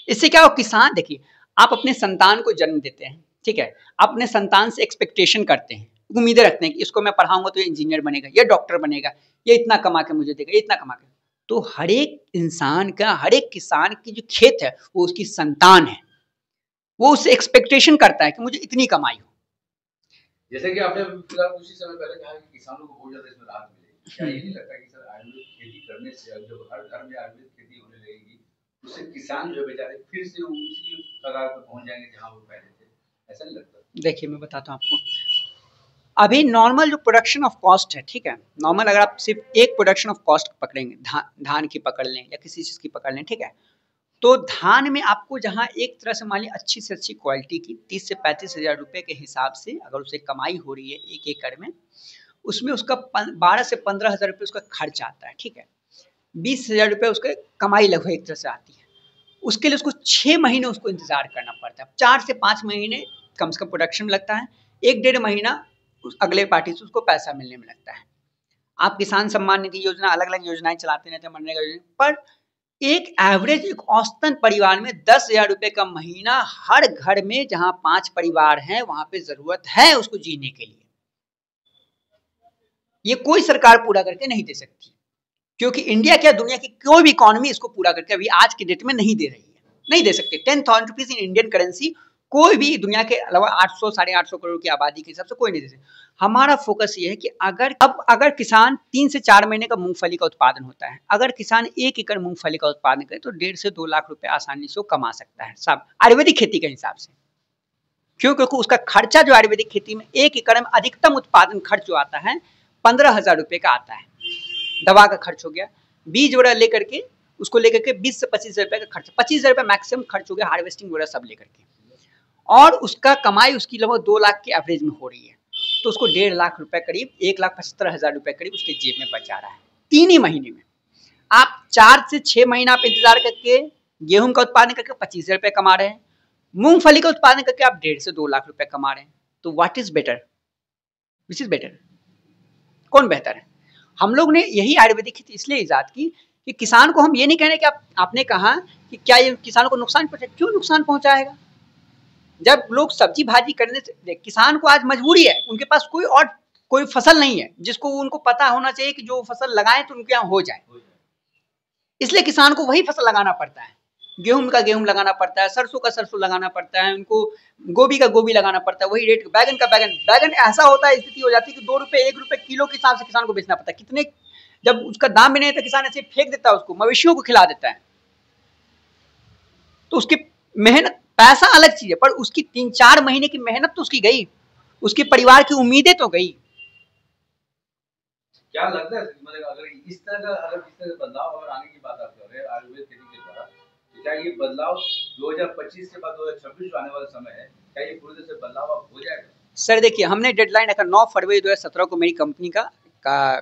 इससे क्या हो, किसान देखिए, आप अपने संतान को जन्म देते हैं, ठीक है, अपने संतान से एक्सपेक्टेशन करते हैं, उम्मीदें रखते हैं कि इसको मैं पढ़ाऊंगा तो ये इंजीनियर बनेगा, ये डॉक्टर बनेगा, ये इतना कमा के मुझे देगा, ये इतना कमा के। तो हर एक इंसान का, हर एक किसान की जो खेत है वो उसकी संतान है, वो उससे एक्सपेक्टेशन करता है कि मुझे इतनी कमाई हो। जैसे कि आपने फिलहाल कुछ ही समय पहले कहा कि किसानों को बहुत ज्यादा इसमें राहत मिलेगी, क्या ये नहीं लगता कि सर आयुर्वेद खेती करने से, जब हर घर में आयुर्वेद खेती होने लगेगी, उससे किसान जो बेचारे फिर से उसी कगार पर पहुंच जाएंगे जहां वो पहले थे, ऐसा नहीं लगता? देखिए मैं बताता हूँ आपको, अभी नॉर्मल जो प्रोडक्शन ऑफ कॉस्ट है, ठीक है, नॉर्मल अगर आप सिर्फ एक प्रोडक्शन ऑफ कॉस्ट पकड़ेंगे, धान की पकड़ लें या किसी चीज़ की पकड़ लें, ठीक है, तो धान में आपको जहाँ एक तरह से मान ली अच्छी से अच्छी क्वालिटी की 30 से 35 हज़ार रुपये के हिसाब से अगर उसे कमाई हो रही है एक एकड़ में, उसमें उसका 12 से 15 हज़ार रुपये उसका खर्च आता है, ठीक है, 20 हज़ार रुपये उसके कमाई लगभग एक तरह से आती है। उसके लिए उसको 6 महीने उसको इंतजार करना पड़ता है, 4 से 5 महीने कम से कम प्रोडक्शन में लगता है, 1-1.5 महीना उस अगले पार्टी से उसको पैसा मिलने में लगता है। आप किसान सम्मान निधि योजना, अलग अलग योजनाएं चलाते रहते हैं, मनरेगा योजना, पर एक एवरेज, एक औसतन परिवार में 10,000 रुपये का महीना हर घर में, जहां 5 परिवार हैं वहां पे जरूरत है उसको जीने के लिए। ये कोई सरकार पूरा करके नहीं दे सकती, क्योंकि इंडिया क्या, दुनिया की कोई भी इकोनॉमी इसको पूरा करके अभी आज के डेट में नहीं दे रही है, नहीं दे सकते। 10,000 रुपीज इन इंडियन करेंसी कोई भी दुनिया के अलावा 800 साढ़े 800 करोड़ की आबादी के हिसाब से कोई नहीं दे सकता। हमारा फोकस ये है कि अगर किसान 3 से 4 महीने का मूंगफली का उत्पादन होता है, अगर किसान 1 एकड़ मूंगफली का उत्पादन करे तो 1.5 से 2 लाख रुपए आसानी से वो कमा सकता है, सब आयुर्वेदिक खेती के हिसाब से। क्यों? क्योंकि उसका खर्चा जो आयुर्वेदिक खेती में 1 एकड़ में अधिकतम उत्पादन खर्च जो आता है 15,000 रुपए का आता है। दवा का खर्च हो गया, बीज वगैरह लेकर के उसको लेकर के 20 से 25 रुपए का खर्च, 25 रुपए मैक्सिमम खर्च हो गया, हार्वेस्टिंग वगैरह सब लेकर के, और उसका कमाई उसकी लगभग 2 लाख के एवरेज में हो रही है। तो उसको 1.5 लाख रुपए करीब 1,75,000 रुपए करीब उसके जेब में बचा रहा है 3 ही महीने में। आप 4 से 6 महीना आप इंतजार करके गेहूं का उत्पादन करके 25 रुपए कमा रहे हैं, मूंगफली का उत्पादन करके आप 1.5 से 2 लाख रुपए कमा रहे हैं। तो what is better? Which is better? कौन बेहतर है? हम लोग ने यही आयुर्वेदिक खेती इसलिए इजाद की कि किसान को हम ये नहीं कह रहे कि आपने कहा कि क्या ये किसानों को नुकसान पहुंचाएगा। क्यों नुकसान पहुंचाएगा? जब लोग सब्जी भाजी करने से, किसान को आज मजबूरी है, उनके पास कोई फसल नहीं है जिसको उनको पता होना चाहिए कि जो फसल लगाएं तो उनके यहाँ हो जाए, इसलिए किसान को वही फसल लगाना पड़ता है। गेहूं का गेहूं लगाना पड़ता है, सरसों का सरसों लगाना पड़ता है, उनको गोभी का गोभी लगाना पड़ता है, वही रेट, बैगन का बैगन ऐसा होता है, स्थिति हो जाती है कि 2 रुपए 1 रुपए किलो के हिसाब से किसान को बेचना पड़ता है। कितने, जब उसका दाम भी नहीं तो किसान ऐसे फेंक देता है, उसको मवेशियों को खिला देता है। तो उसकी मेहनत, पैसा अलग चीज है, पर उसकी 3-4 महीने की मेहनत तो उसकी गई, उसके परिवार की उम्मीदें तो गई। क्या लगता है मतलब अगर इस तरह का बदलाव अगर आने की बात आप कर रहे हैं आयुर्वेद खेती के द्वारा, क्या ये बदलाव 2025 के बाद 2026 जो आने वाला समय है, क्या ये पूरी तरह से बदलाव अब हो जाएगा? सर देखिए, हमने डेडलाइन रखा 9 फरवरी 2017 को मेरी कंपनी का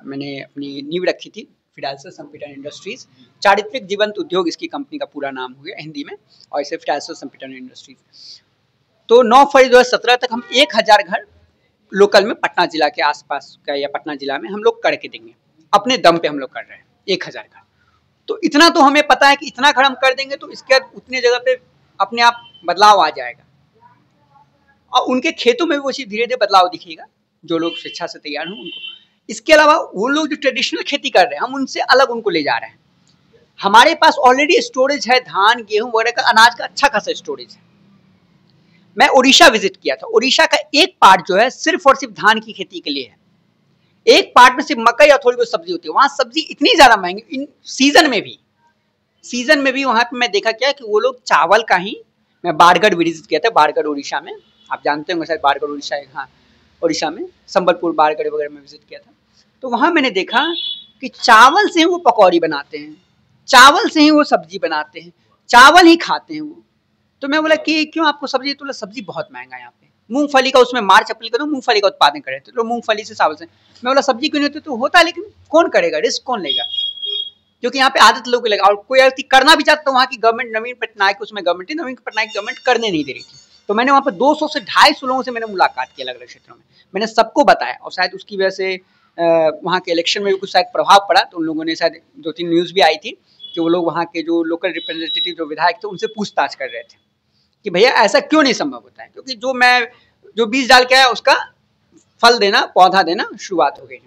मैंने अपनी नींव रखी थी, फिडाल्सो संपीटन इंडस्ट्रीज, चारित्रिक जीवंत उद्योग इसकी कंपनी का पूरा नाम हो गया हिंदी में, और इसे फिडाल्सो संपीटन इंडस्ट्रीज। तो 9 फरवरी 2017 तक हम 1000 घर लोकल में पटना जिला के आसपास का या पटना जिला में हम लोग करके देंगे, अपने दम पे हम लोग कर रहे हैं 1000 घर। तो इतना तो हमें पता है कि इतना घर हम कर देंगे तो इसके बाद उतनी जगह पे अपने आप बदलाव आ जाएगा, और उनके खेतों में भी वो चीज़ धीरे धीरे बदलाव दिखेगा, जो लोग स्वेच्छा से तैयार हों उनको। इसके अलावा वो लोग जो ट्रेडिशनल खेती कर रहे हैं, हम उनसे अलग उनको ले जा रहे हैं। हमारे पास ऑलरेडी स्टोरेज है, धान गेहूं वगैरह का, अनाज का अच्छा खासा स्टोरेज है। मैं उड़ीसा विजिट किया था, उड़ीसा का एक पार्ट जो है सिर्फ और सिर्फ धान की खेती के लिए है, एक पार्ट में सिर्फ मकई और थोड़ी बहुत सब्जी होती है। वहां सब्जी इतनी ज्यादा महंगी, इन सीजन में भी वहां पे मैं देखा क्या कि वो लोग चावल का ही, मैं बारगढ़ विजिट किया था, बारगढ़ उड़ीसा में, आप जानते होंगे शायद बारगढ़ उड़ीसा है, हाँ उड़ीसा में संबलपुर बारगढ़ वगैरह में विजिट किया था। तो वहां मैंने देखा कि चावल से वो पकौड़ी बनाते हैं, चावल से ही वो सब्जी बनाते हैं, चावल ही खाते हैं वो। तो मैं बोला कि क्यों आपको सब्जी? तो बोला सब्जी बहुत महंगा है यहाँ पे, मूंगफली का उसमें मार्च अप्रैल का मूंगफली का उत्पादन कर रहे थे, तो मूंगफली से चावल से। मैं बोला सब्जी क्यों नहीं होती? तो होता है, लेकिन कौन करेगा, रिस्क कौन लेगा? क्योंकि यहाँ पे आदत लोगों को लगा, और कोई व्यक्ति करना भी चाहता, तो वहाँ की गवर्नमेंट, नवीन पटनायक उसमें गवर्नमेंट थी, नवीन पटनायक गवर्नमेंट करने नहीं दे रही थी। तो मैंने वहाँ पर 200 से 250 लोगों से मैंने मुलाकात की अलग अलग क्षेत्रों में, मैंने सबको बताया, और शायद उसकी वजह से वहाँ के इलेक्शन में भी कुछ शायद प्रभाव पड़ा। तो उन लोगों ने शायद 2-3 न्यूज़ भी आई थी कि वो लोग वहाँ के जो लोकल रिप्रेजेंटेटिव जो विधायक थे उनसे पूछताछ कर रहे थे कि भैया ऐसा क्यों नहीं संभव होता है, क्योंकि जो बीज डाल के आया उसका फल देना, पौधा देना शुरुआत हो गई।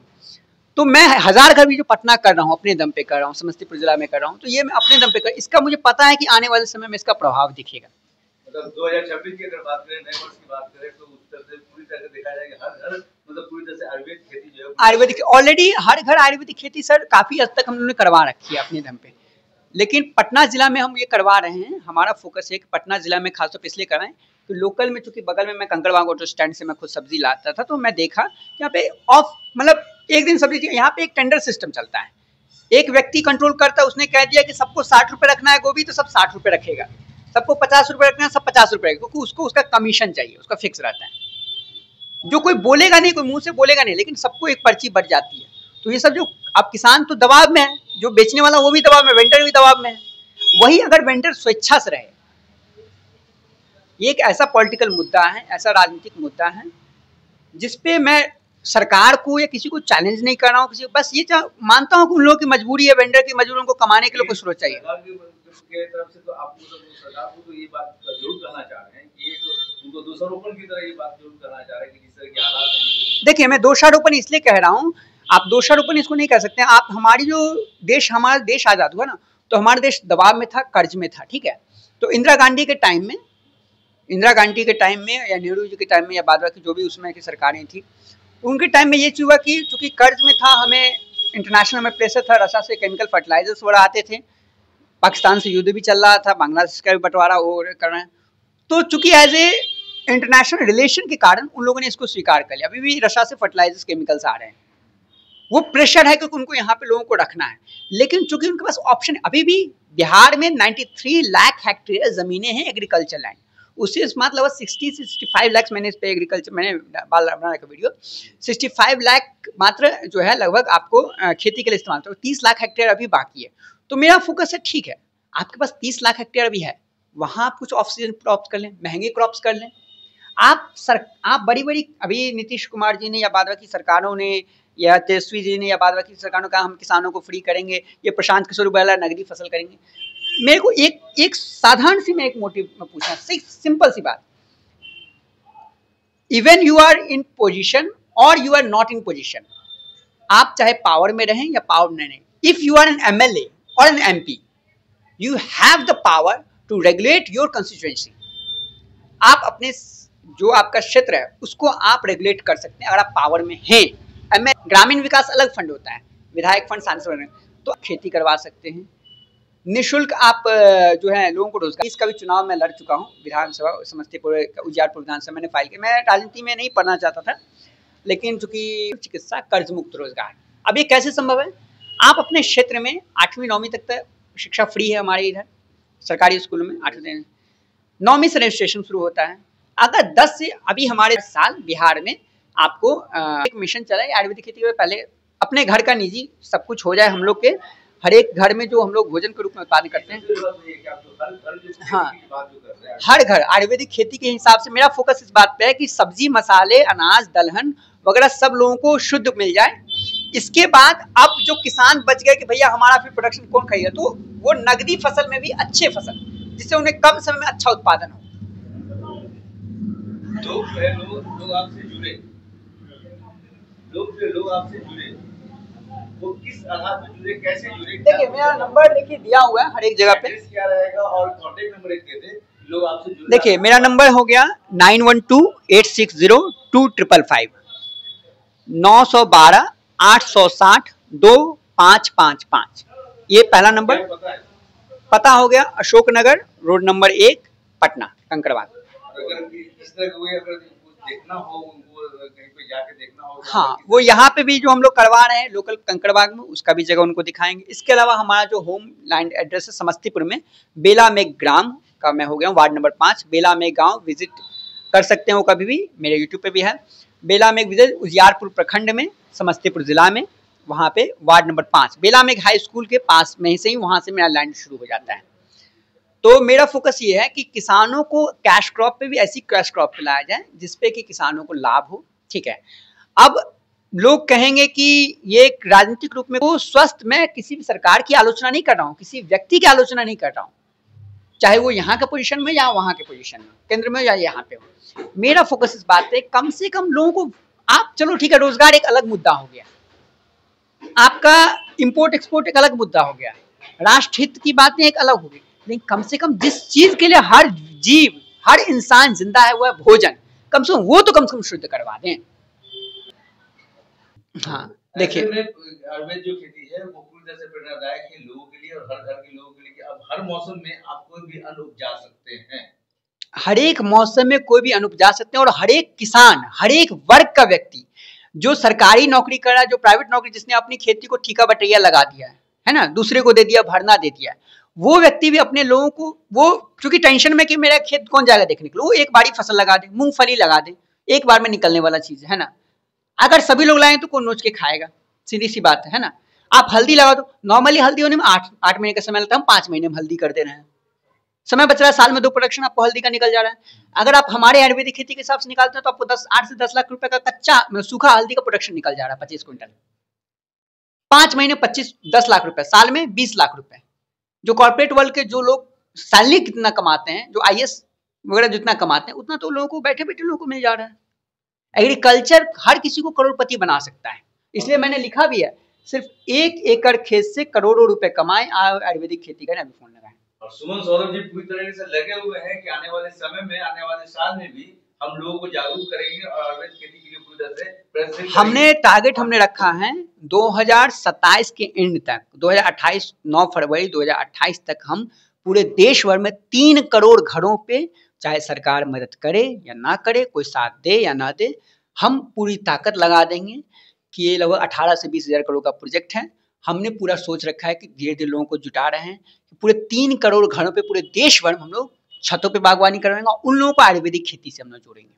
तो मैं 1000 घर भी जो पटना कर रहा हूँ, अपने दम पे कर रहा हूँ, समस्तीपुर जिला में कर रहा हूँ, तो ये मैं अपने दम पे कर, इसका मुझे पता है कि आने वाले समय में इसका प्रभाव दिखेगा। मतलब 2026 की अगर बात करें, नए वर्ष की बात करें, तो उस तरह से पूरी तरह से देखा जाए कि हर घर मतलब पूरी तरह से आयुर्वेदिक खेती जो है, आयुर्वेदिक ऑलरेडी हर घर आयुर्वेदिक खेती सर काफी हद तक हम लोगों ने करवा रखी है अपने दम पे, लेकिन पटना जिला में हम ये करवा रहे हैं। हमारा फोकस है कि पटना जिला में खासतौर पर इसलिए कराएं कि लोकल में, चूंकि बगल में मैं कंकड़बाग ऑटो स्टैंड से मैं खुद सब्जी लाता था, तो मैं देखा यहाँ पे ऑफ मतलब एक दिन सब्जी, यहाँ पे एक टेंडर सिस्टम चलता है, एक व्यक्ति कंट्रोल करता है, उसने कह दिया कि सबको 60 रुपए रखना है गोभी, तो सब 60 रुपए रखेगा, सबको 50 रुपए रखना है, सब 50 रुपए, क्योंकि उसको उसका कमीशन चाहिए, उसका फिक्स रहता है। जो कोई बोलेगा नहीं, कोई मुंह से बोलेगा नहीं, लेकिन सबको एक पर्ची बढ़ जाती है। तो ये सब जो अब किसान तो दबाव में है, जो बेचने वाला वो भी दबाव में, वेंडर भी दबाव में है। वही अगर वेंडर स्वेच्छा से रहे, ये एक ऐसा पॉलिटिकल मुद्दा है, ऐसा राजनीतिक मुद्दा है जिसपे मैं सरकार को या किसी को चैलेंज नहीं कर रहा हूँ, किसी को, बस ये मानता हूँ कि उन लोगों की मजबूरी है, वेंडर की मजबूरी, उनको कमाने के लिए कुछ स्रोत चाहिए। के तरफ से तो आप सरकार को तो ये बात जरूर करना चाह रहे हैं कि उनको दोषारोपण की तरह ये बात जरूर करना चाह रहे हैं कि जिस तरह के हालात हैं। देखिए, मैं दोषारोपण इसलिए कह रहा हूँ, आप दोषारोपण इसको नहीं कह सकते। आप हमारी जो हमारा देश आजाद हुआ ना, तो हमारा देश दबाव में था, कर्ज में था, ठीक है। तो इंदिरा गांधी के टाइम में इंदिरा गांधी के टाइम में या नेहरू जी के टाइम में या बाद बाकी जो भी उसमें की सरकारें थी, उनके टाइम में ये चीज़ हुआ कि चूंकि कर्ज में था, हमें इंटरनेशनल में प्रेशर था, रसा से केमिकल फर्टिलाइजर्स वगैरह आते थे, पाकिस्तान से युद्ध भी चल रहा था, बांग्लादेश का भी बंटवारा वो कर रहे हैं, तो चूंकि एज ए इंटरनेशनल रिलेशन के कारण उन लोगों ने इसको स्वीकार कर लिया। अभी भी रसा से फर्टिलाइजर्स केमिकल्स आ रहे हैं, वो प्रेशर है क्योंकि उनको यहाँ पे लोगों को रखना है, लेकिन चूंकि उनके पास ऑप्शन, अभी भी बिहार में 93 लाख हेक्टेयर जमीनें हैं एग्रीकल्चर लैंड, उससे स्मार्ट लगभग 60 से 65 लाख, मैंने इस पे एग्रीकल्चर मैंने बना रखा वीडियो, 65 लाख मात्र जो है लगभग आपको खेती के लिए इस्तेमाल, तो 30 लाख हेक्टेयर अभी बाकी है। तो मेरा फोकस है, ठीक है आपके पास 30 लाख हेक्टेयर अभी है, वहां आप कुछ ऑफ सीजन क्रॉप्स कर लें, महंगे क्रॉप्स कर लें। आप बड़ी बड़ी, अभी नीतीश कुमार जी ने या बाद बाकी सरकारों ने या तेजस्वी जी ने या बाद बाकी सरकारों का हम किसानों को फ्री करेंगे, ये प्रशांत किशोर बैला नगदी फसल करेंगे। मेरे को एक साधारण सी मैं एक मोटिव में पूछना, सिंपल सी बात, even you are in position और you are not in position, आप चाहे पावर में रहें या पावर में रहें, if you are an MLA और an MP, you have the power to regulate your constituency. आप अपने जो आपका क्षेत्र है उसको आप रेगुलेट कर सकते हैं अगर आप पावर में हैं। ग्रामीण विकास अलग फंड होता है, विधायक फंड, सांसद, तो खेती करवा सकते हैं निःशुल्क। आप जो है लोगों को रोजगार, इसका भी चुनाव मैं लड़ चुका हूँ, विधानसभा समस्तीपुर उजियारपुर विधानसभा मैंने फाइल किया। मैं राजनीति में नहीं पढ़ना चाहता था, लेकिन चूंकि चिकित्सा कर्ज मुक्त रोजगार, अब ये कैसे संभव है? आप अपने क्षेत्र में 8वीं 9वीं तक शिक्षा फ्री है हमारे इधर सरकारी स्कूल में, 8वीं 9वीं से रजिस्ट्रेशन शुरू होता है। अगर 10 से अभी हमारे साल बिहार में आपको एक मिशन चला है आयुर्वेदिक खेती में, पहले अपने घर का निजी सब कुछ हो जाए, हम लोग के हर एक घर में जो हम लोग भोजन के रूप में उत्पादन करते हैं, हाँ हर घर आयुर्वेदिक खेती के हिसाब से मेरा फोकस इस बात पे है कि सब्जी, मसाले, अनाज, दलहन वगैरह सब लोगों को शुद्ध मिल जाए। इसके बाद अब जो किसान बच गए कि भैया हमारा फिर प्रोडक्शन कौन खाएगा, तो वो नगदी फसल में भी अच्छे फसल, जिससे उन्हें कम समय में अच्छा उत्पादन हो। लोग आपसे जुड़े, लोग आपसे जुड़े, वो किस आधार पर जुड़े, कैसे जुड़े? देखिए मेरा नंबर देखिए दिया हुआ है हर एक जगह पे, क्या रहेगा और कांटेक्ट नंबर एक दे दे, लोग आपसे जुड़े। देखिए मेरा नंबर हो गया 9128602555, 912-860-2555, ये पहला नंबर। पता हो गया अशोक नगर, रोड नंबर 1, पटना, कंकड़बाग। अगर इस तरह कोई अगर देखना हो, उनको कहीं पे जाके देखना हो, हाँ वो यहाँ पे भी जो हम लोग करवा रहे हैं लोकल कंकड़बाग में, उसका भी जगह उनको दिखाएंगे। इसके अलावा हमारा जो होम लाइन एड्रेस है समस्तीपुर में बेला में ग्राम का, मैं हो गया हूँ वार्ड नंबर 5, बेला में गाँव, विजिट कर सकते हो कभी भी, मेरे यूट्यूब पे भी है। बेला में विजिट उजियारपुर प्रखंड में, समस्तीपुर जिला में, वहाँ पे वार्ड नंबर 5, बेला में हाई स्कूल के पास में से ही वहाँ से मेरा लाइन शुरू हो जाता है। तो मेरा फोकस ये है कि किसानों को कैश क्रॉप पे भी ऐसी कैश क्रॉप पे लाया जाए जिसपे कि किसानों को लाभ हो, ठीक है। अब लोग कहेंगे कि ये एक राजनीतिक रूप में, वो स्वस्थ, मैं किसी भी सरकार की आलोचना नहीं कर रहा हूँ, किसी व्यक्ति की आलोचना नहीं कर रहा हूँ, चाहे वो यहाँ के पोजीशन में या वहाँ के पोजीशन में, केंद्र में या यहाँ पे हो। मेरा फोकस इस बात पे, कम से कम लोगों को, आप चलो ठीक है रोजगार एक अलग मुद्दा हो गया, आपका इंपोर्ट एक्सपोर्ट एक अलग मुद्दा हो गया, राष्ट्र हित की बातें एक अलग हो गई, लेकिन कम से कम जिस चीज के लिए हर जीव, हर इंसान जिंदा है वो है भोजन, कम से कम शुद्ध करवा दें। हाँ देखिए आयुर्वेद जो खेती है वो पूरी तरह से प्रेरणादायक है लोगों के लिए और हर घर के लोगों के लिए, कि अब हर मौसम में आप कोई भी अन्न उपजा सकते हैं, हर एक मौसम में कोई भी अन्न उपजा सकते हैं, और हर एक किसान, हर एक वर्ग का व्यक्ति, जो सरकारी नौकरी कर रहा है, जो प्राइवेट नौकरी, जिसने अपनी खेती को ठीका बटैया लगा दिया है ना, दूसरे को दे दिया, भरना दे दिया, वो व्यक्ति भी अपने लोगों को, वो चूंकि टेंशन में कि मेरा खेत कौन जाएगा देखने के लिए, वो एक बार ही फसल लगा दे, मूंगफली लगा दे, एक बार में निकलने वाला चीज है ना। अगर सभी लोग लाएं तो कौन नोच के खाएगा, सीधी सी बात है ना। आप हल्दी लगा दो, नॉर्मली हल्दी होने में 8 महीने का समय लगता है, हम 5 महीने में हल्दी कर दे रहे हैं, समय बच रहा है, साल में 2 प्रोडक्शन आपको हल्दी का निकल जा रहा है। अगर आप हमारे आयुर्वेदिक खेती के हिसाब से निकालते हैं तो आपको 8 से 10 लाख रुपए का कच्चा सूखा हल्दी का प्रोडक्शन निकल जा रहा है, 25 क्विंटल, 5 महीने 10 लाख रुपए, साल में 20 लाख रुपए। जो कॉर्पोरेट वर्ल्ड के जो लोग सैलरी कितना कमाते हैं, जो IAS वगैरह जितना कमाते हैं, उतना तो लोगों को बैठे बैठे लोगों को मिल जा रहा है। एग्रीकल्चर हर किसी को करोड़पति बना सकता है, इसलिए मैंने लिखा भी है, सिर्फ 1 एकड़ खेत से करोड़ों रुपए कमाएं, आयुर्वेदिक खेती करें, अभी फोन लगाएं। और सुमन सौरभ जी पूरी तरीके से लगे हुए हैं कि आने वाले समय में, आने वाले साल में भी हम लोगों को जागरूक करेंगे और अवैध खेती के लिए पूरी तरह से प्रयत्नशील हमने टारगेट हमने रखा है 2027 के एंड तक, 2028 9 फरवरी 2028 तक हम पूरे देश भर में 3 करोड़ घरों पे, चाहे सरकार मदद करे या ना करे, कोई साथ दे या ना दे, हम पूरी ताकत लगा देंगे कि ये लगभग 18 से 20 हज़ार करोड़ का प्रोजेक्ट है। हमने पूरा सोच रखा है कि धीरे-धीरे लोगों को जुटा रहे हैं। पूरे 3 करोड़ घरों पे पूरे देश भर में हम लोग छतों पे बागवानी करवाएंगे और उन लोगों को आयुर्वेदिक खेती से हम लोग जोड़ेंगे।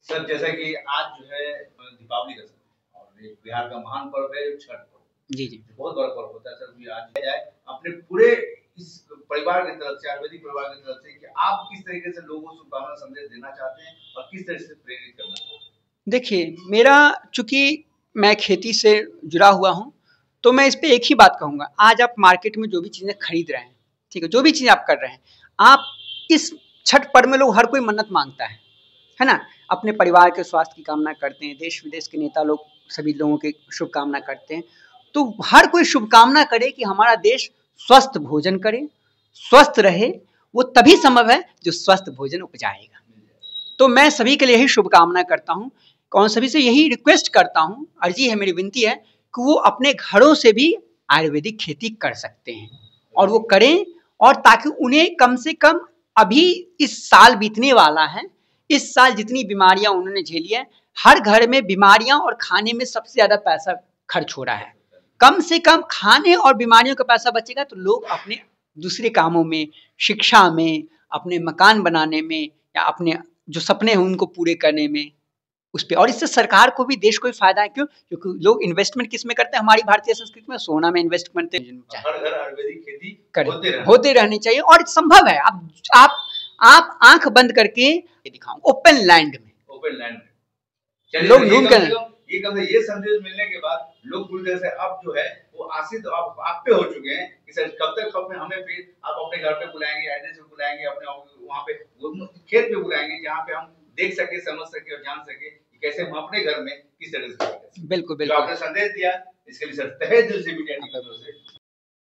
सर, जैसा कि आज जो है दीपावली का समय और एक बिहार का महान पर्व है छठ पर्व। जी जी, बहुत बड़ा पर्व होता है सर। भी आज जाए अपने पूरे इस परिवार की तरफ से, आयुर्वेदिक परिवार की तरफ से, कि आप किस तरीके से लोगों को शुभकामना संदेश देना चाहते हैं और किस तरह से प्रेरित करना चाहते हैं? देखिए, मेरा चूंकि मैं खेती से जुड़ा हुआ हूँ, तो मैं इस पे एक ही बात कहूँगा। आज आप मार्केट में जो भी चीज़ें खरीद रहे हैं, ठीक है, जो भी चीज़ आप कर रहे हैं, आप इस छठ पर्व में लोग हर कोई मन्नत मांगता है ना? अपने परिवार के स्वास्थ्य की कामना करते हैं, देश विदेश के नेता लोग सभी लोगों की शुभकामना करते हैं। तो हर कोई शुभकामना करे कि हमारा देश स्वस्थ भोजन करे, स्वस्थ रहे। वो तभी संभव है जो स्वस्थ भोजन उपजाएगा। तो मैं सभी के लिए यही शुभकामना करता हूँ और सभी से यही रिक्वेस्ट करता हूँ, अर्जी है, मेरी विनती है कि वो अपने घरों से भी आयुर्वेदिक खेती कर सकते हैं और वो करें, और ताकि उन्हें कम से कम, अभी इस साल बीतने वाला है, इस साल जितनी बीमारियां उन्होंने झेली है, हर घर में बीमारियां और खाने में सबसे ज़्यादा पैसा खर्च हो रहा है। कम से कम खाने और बीमारियों का पैसा बचेगा तो लोग अपने दूसरे कामों में, शिक्षा में, अपने मकान बनाने में या अपने जो सपने हैं उनको पूरे करने में, उस पे, और इससे सरकार को भी, देश को भी फायदा है। क्यों? क्योंकि लोग इन्वेस्टमेंट किस में करते हैं? हमारी भारतीय संस्कृति में सोना में इन्वेस्टमेंट हर घर आयुर्वेदिक खेती होते रहनी चाहिए और संभव है। अब आप आंख बंद करके दिखाओ, ओपन लैंड में लोग ढूंढ कर, ये संदेश मिलने के बाद लोग पूरी तरह से अब जो है वो आशित आप पे हो चुके हैं कि सर कब तक हमें फिर आप अपने घर पे बुलाएंगे, एड्रेस पे बुलाएंगे, अपने वहाँ पे खेत पे बुलाएंगे, जहाँ पे हम देख सके, समझ सके और जान सके कि कैसे हम अपने घर में किस तरह से। बिल्कुल बिल्कुल आपने संदेश दिया, इसके लिए सर तहे दिल से मीडिया की तरफ से